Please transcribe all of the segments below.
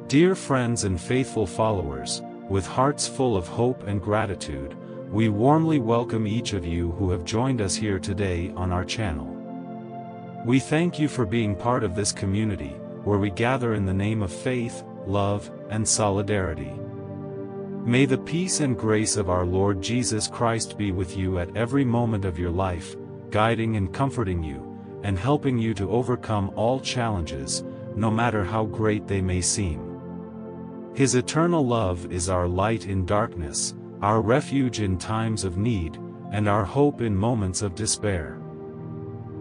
Dear friends and faithful followers, with hearts full of hope and gratitude, we warmly welcome each of you who have joined us here today on our channel. We thank you for being part of this community, where we gather in the name of faith, love, and solidarity. May the peace and grace of our Lord Jesus Christ be with you at every moment of your life, guiding and comforting you, and helping you to overcome all challenges, no matter how great they may seem. His eternal love is our light in darkness, our refuge in times of need, and our hope in moments of despair.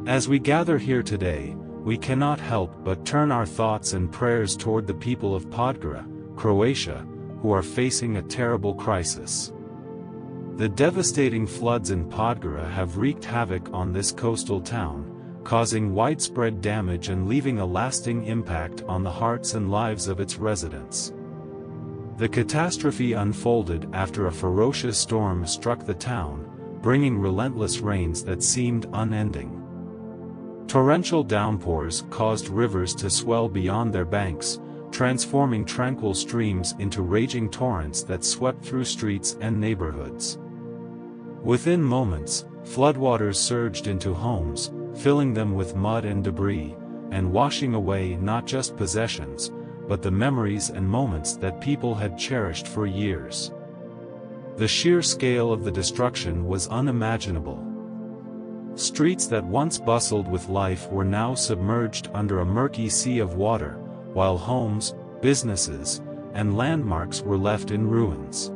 As we gather here today, we cannot help but turn our thoughts and prayers toward the people of Podgora, Croatia, who are facing a terrible crisis. The devastating floods in Podgora have wreaked havoc on this coastal town, causing widespread damage and leaving a lasting impact on the hearts and lives of its residents. The catastrophe unfolded after a ferocious storm struck the town, bringing relentless rains that seemed unending. Torrential downpours caused rivers to swell beyond their banks, transforming tranquil streams into raging torrents that swept through streets and neighborhoods. Within moments, floodwaters surged into homes, filling them with mud and debris, and washing away not just possessions, but the memories and moments that people had cherished for years. The sheer scale of the destruction was unimaginable. Streets that once bustled with life were now submerged under a murky sea of water, while homes, businesses, and landmarks were left in ruins.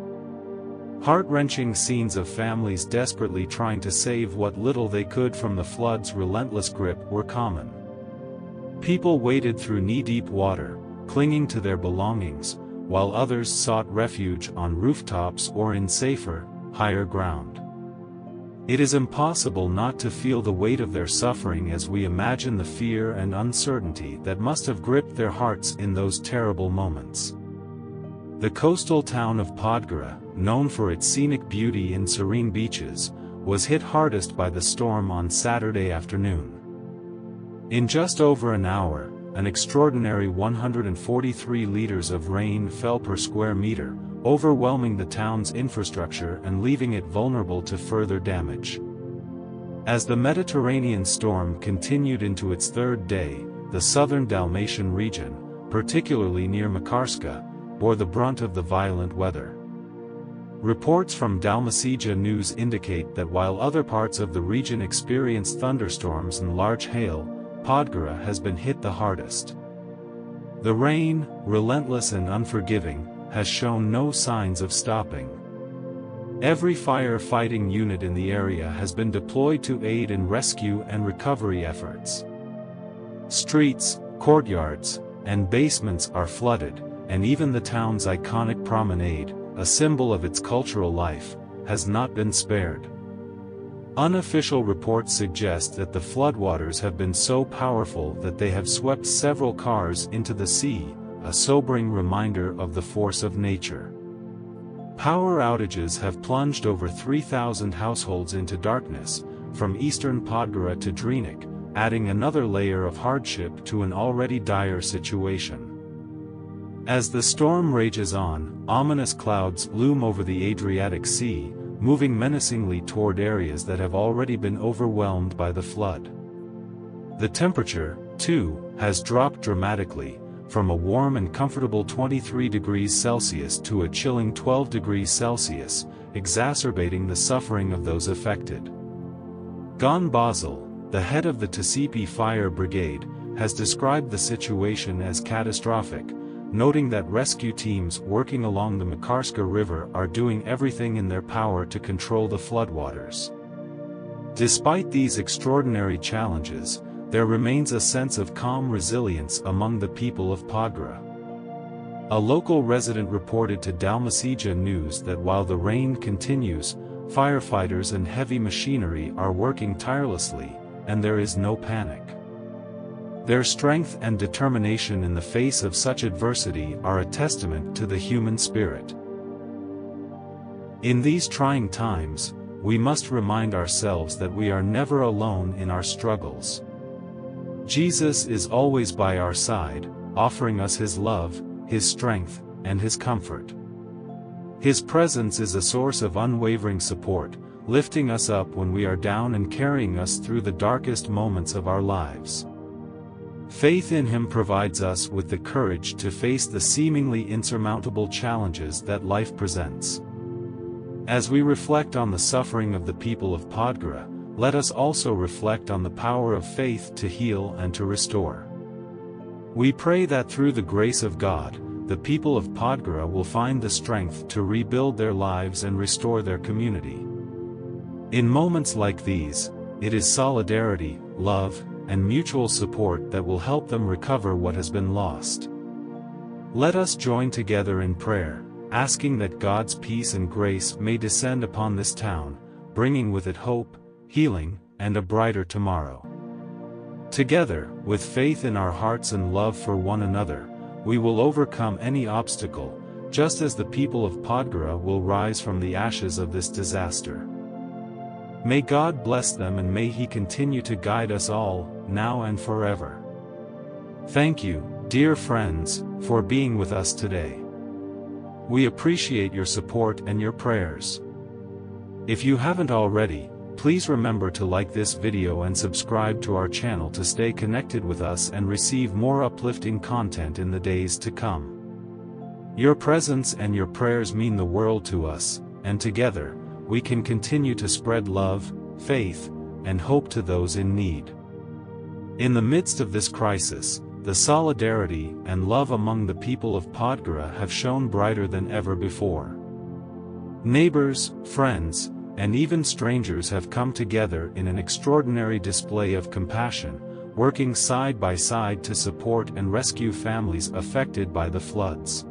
Heart-wrenching scenes of families desperately trying to save what little they could from the flood's relentless grip were common. People waded through knee-deep water, clinging to their belongings, while others sought refuge on rooftops or in safer, higher ground. It is impossible not to feel the weight of their suffering as we imagine the fear and uncertainty that must have gripped their hearts in those terrible moments. The coastal town of Podgora, known for its scenic beauty and serene beaches, was hit hardest by the storm on Saturday afternoon. In just over an hour, an extraordinary 143 liters of rain fell per square meter, overwhelming the town's infrastructure and leaving it vulnerable to further damage. As the Mediterranean storm continued into its third day, the southern Dalmatian region, particularly near Makarska, bore the brunt of the violent weather. Reports from Dalmacija News indicate that while other parts of the region experienced thunderstorms and large hail, Podgora has been hit the hardest. The rain, relentless and unforgiving, has shown no signs of stopping. Every fire-fighting unit in the area has been deployed to aid in rescue and recovery efforts. Streets, courtyards, and basements are flooded, and even the town's iconic promenade, a symbol of its cultural life, has not been spared. Unofficial reports suggest that the floodwaters have been so powerful that they have swept several cars into the sea, a sobering reminder of the force of nature. Power outages have plunged over 3,000 households into darkness, from eastern Podgora to Drinic, adding another layer of hardship to an already dire situation. As the storm rages on, ominous clouds loom over the Adriatic Sea, moving menacingly toward areas that have already been overwhelmed by the flood. The temperature, too, has dropped dramatically, from a warm and comfortable 23 degrees Celsius to a chilling 12 degrees Celsius, exacerbating the suffering of those affected. Gon Basel, the head of the Tisipi Fire Brigade, has described the situation as catastrophic, noting that rescue teams working along the Makarska River are doing everything in their power to control the floodwaters. Despite these extraordinary challenges, there remains a sense of calm resilience among the people of Podgora. A local resident reported to Dalmacija News that while the rain continues, firefighters and heavy machinery are working tirelessly, and there is no panic. Their strength and determination in the face of such adversity are a testament to the human spirit. In these trying times, we must remind ourselves that we are never alone in our struggles. Jesus is always by our side, offering us His love, His strength, and His comfort. His presence is a source of unwavering support, lifting us up when we are down and carrying us through the darkest moments of our lives. Faith in Him provides us with the courage to face the seemingly insurmountable challenges that life presents. As we reflect on the suffering of the people of Podgora, let us also reflect on the power of faith to heal and to restore. We pray that through the grace of God, the people of Podgora will find the strength to rebuild their lives and restore their community. In moments like these, it is solidarity, love, and mutual support that will help them recover what has been lost. Let us join together in prayer, asking that God's peace and grace may descend upon this town, bringing with it hope, healing, and a brighter tomorrow. Together, with faith in our hearts and love for one another, we will overcome any obstacle, just as the people of Podgora will rise from the ashes of this disaster. May God bless them, and may He continue to guide us all, now and forever. Thank you, dear friends, for being with us today. We appreciate your support and your prayers. If you haven't already, please remember to like this video and subscribe to our channel to stay connected with us and receive more uplifting content in the days to come. Your presence and your prayers mean the world to us, and together, we can continue to spread love, faith, and hope to those in need. In the midst of this crisis, the solidarity and love among the people of Podgora have shone brighter than ever before. Neighbors, friends, and even strangers have come together in an extraordinary display of compassion, working side by side to support and rescue families affected by the floods.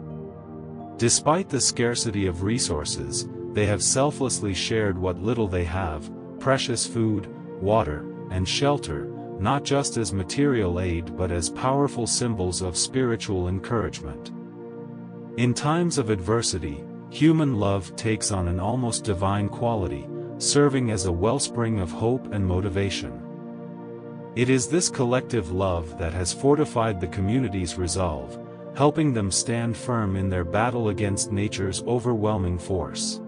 Despite the scarcity of resources, they have selflessly shared what little they have, precious food, water, and shelter, not just as material aid but as powerful symbols of spiritual encouragement. In times of adversity, human love takes on an almost divine quality, serving as a wellspring of hope and motivation. It is this collective love that has fortified the community's resolve, helping them stand firm in their battle against nature's overwhelming force.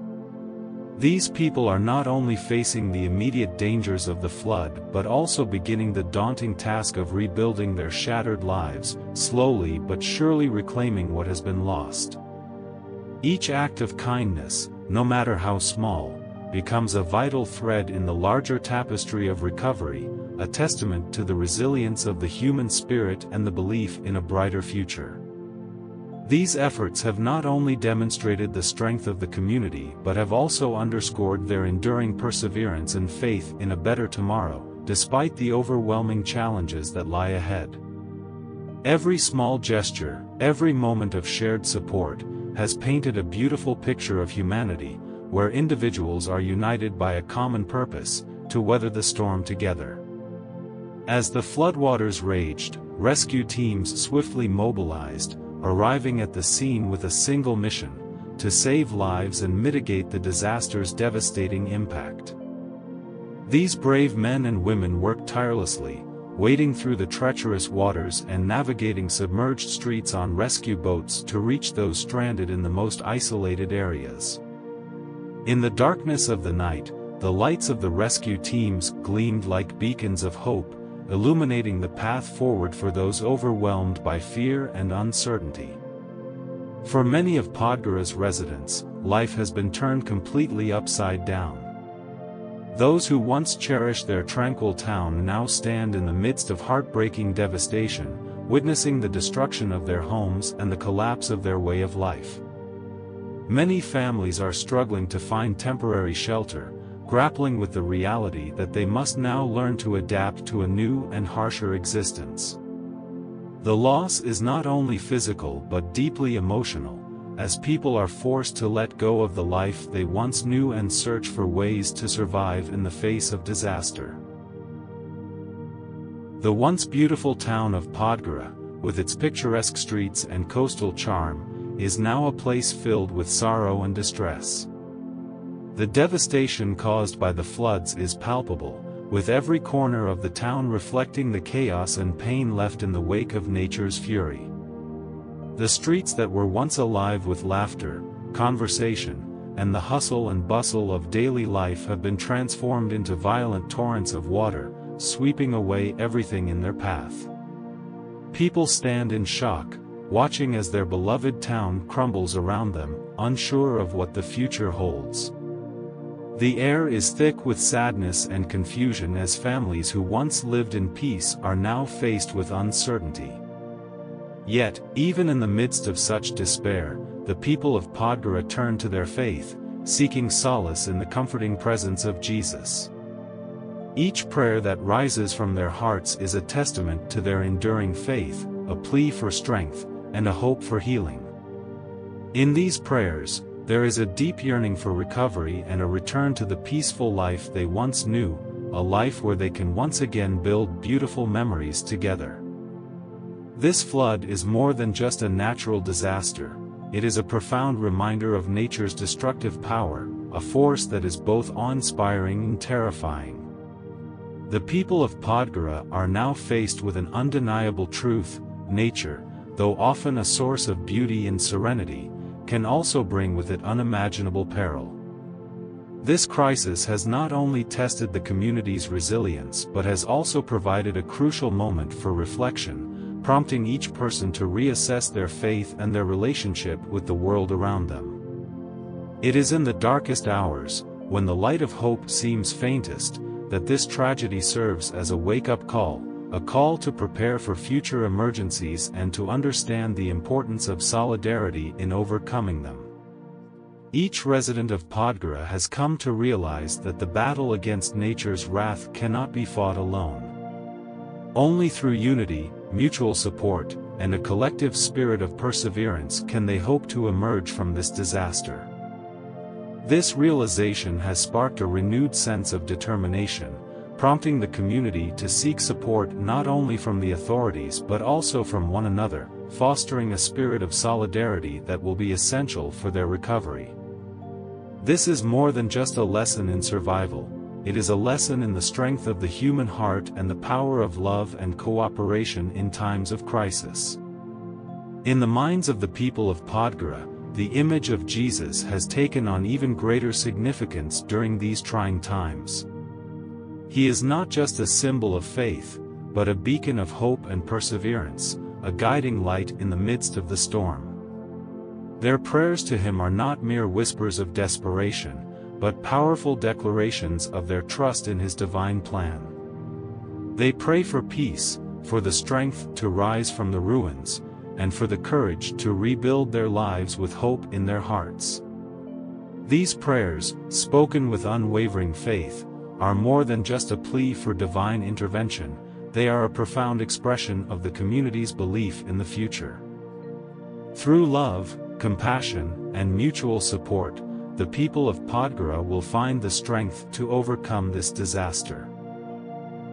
These people are not only facing the immediate dangers of the flood but also beginning the daunting task of rebuilding their shattered lives, slowly but surely reclaiming what has been lost. Each act of kindness, no matter how small, becomes a vital thread in the larger tapestry of recovery, a testament to the resilience of the human spirit and the belief in a brighter future. These efforts have not only demonstrated the strength of the community but have also underscored their enduring perseverance and faith in a better tomorrow, despite the overwhelming challenges that lie ahead. Every small gesture, every moment of shared support, has painted a beautiful picture of humanity, where individuals are united by a common purpose, to weather the storm together. As the floodwaters raged, rescue teams swiftly mobilized, arriving at the scene with a single mission: to save lives and mitigate the disaster's devastating impact. These brave men and women worked tirelessly, wading through the treacherous waters and navigating submerged streets on rescue boats to reach those stranded in the most isolated areas. In the darkness of the night, the lights of the rescue teams gleamed like beacons of hope, illuminating the path forward for those overwhelmed by fear and uncertainty. For many of Podgora's residents, life has been turned completely upside down. Those who once cherished their tranquil town now stand in the midst of heartbreaking devastation, witnessing the destruction of their homes and the collapse of their way of life. Many families are struggling to find temporary shelter, grappling with the reality that they must now learn to adapt to a new and harsher existence. The loss is not only physical but deeply emotional, as people are forced to let go of the life they once knew and search for ways to survive in the face of disaster. The once beautiful town of Podgora, with its picturesque streets and coastal charm, is now a place filled with sorrow and distress. The devastation caused by the floods is palpable, with every corner of the town reflecting the chaos and pain left in the wake of nature's fury. The streets that were once alive with laughter, conversation, and the hustle and bustle of daily life have been transformed into violent torrents of water, sweeping away everything in their path. People stand in shock, watching as their beloved town crumbles around them, unsure of what the future holds. The air is thick with sadness and confusion as families who once lived in peace are now faced with uncertainty. Yet, even in the midst of such despair, the people of Podgora turn to their faith, seeking solace in the comforting presence of Jesus. Each prayer that rises from their hearts is a testament to their enduring faith, a plea for strength, and a hope for healing. In these prayers, there is a deep yearning for recovery and a return to the peaceful life they once knew, a life where they can once again build beautiful memories together. This flood is more than just a natural disaster, it is a profound reminder of nature's destructive power, a force that is both awe-inspiring and terrifying. The people of Podgora are now faced with an undeniable truth: nature, though often a source of beauty and serenity, can also bring with it unimaginable peril. This crisis has not only tested the community's resilience but has also provided a crucial moment for reflection, prompting each person to reassess their faith and their relationship with the world around them. It is in the darkest hours, when the light of hope seems faintest, that this tragedy serves as a wake-up call, a call to prepare for future emergencies and to understand the importance of solidarity in overcoming them. Each resident of Podgora has come to realize that the battle against nature's wrath cannot be fought alone. Only through unity, mutual support, and a collective spirit of perseverance can they hope to emerge from this disaster. This realization has sparked a renewed sense of determination, prompting the community to seek support not only from the authorities but also from one another, fostering a spirit of solidarity that will be essential for their recovery. This is more than just a lesson in survival. It is a lesson in the strength of the human heart and the power of love and cooperation in times of crisis. In the minds of the people of Podgora, the image of Jesus has taken on even greater significance during these trying times. He is not just a symbol of faith, but a beacon of hope and perseverance, a guiding light in the midst of the storm. Their prayers to him are not mere whispers of desperation, but powerful declarations of their trust in his divine plan. They pray for peace, for the strength to rise from the ruins, and for the courage to rebuild their lives with hope in their hearts. These prayers, spoken with unwavering faith, are more than just a plea for divine intervention, they are a profound expression of the community's belief in the future. Through love, compassion, and mutual support, the people of Podgora will find the strength to overcome this disaster.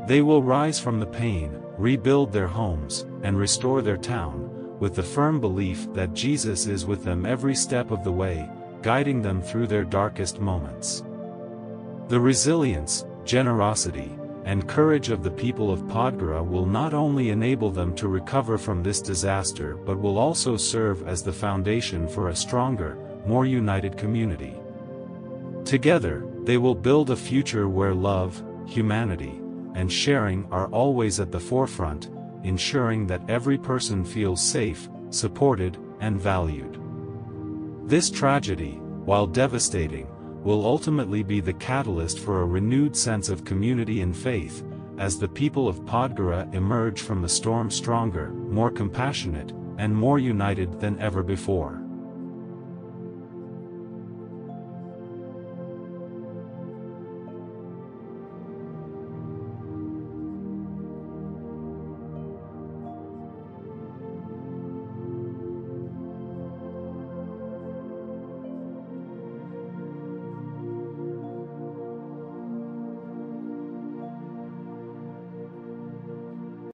They will rise from the pain, rebuild their homes, and restore their town, with the firm belief that Jesus is with them every step of the way, guiding them through their darkest moments. The resilience, generosity, and courage of the people of Podgora will not only enable them to recover from this disaster but will also serve as the foundation for a stronger, more united community. Together, they will build a future where love, humanity, and sharing are always at the forefront, ensuring that every person feels safe, supported, and valued. This tragedy, while devastating, will ultimately be the catalyst for a renewed sense of community and faith, as the people of Podgora emerge from the storm stronger, more compassionate, and more united than ever before.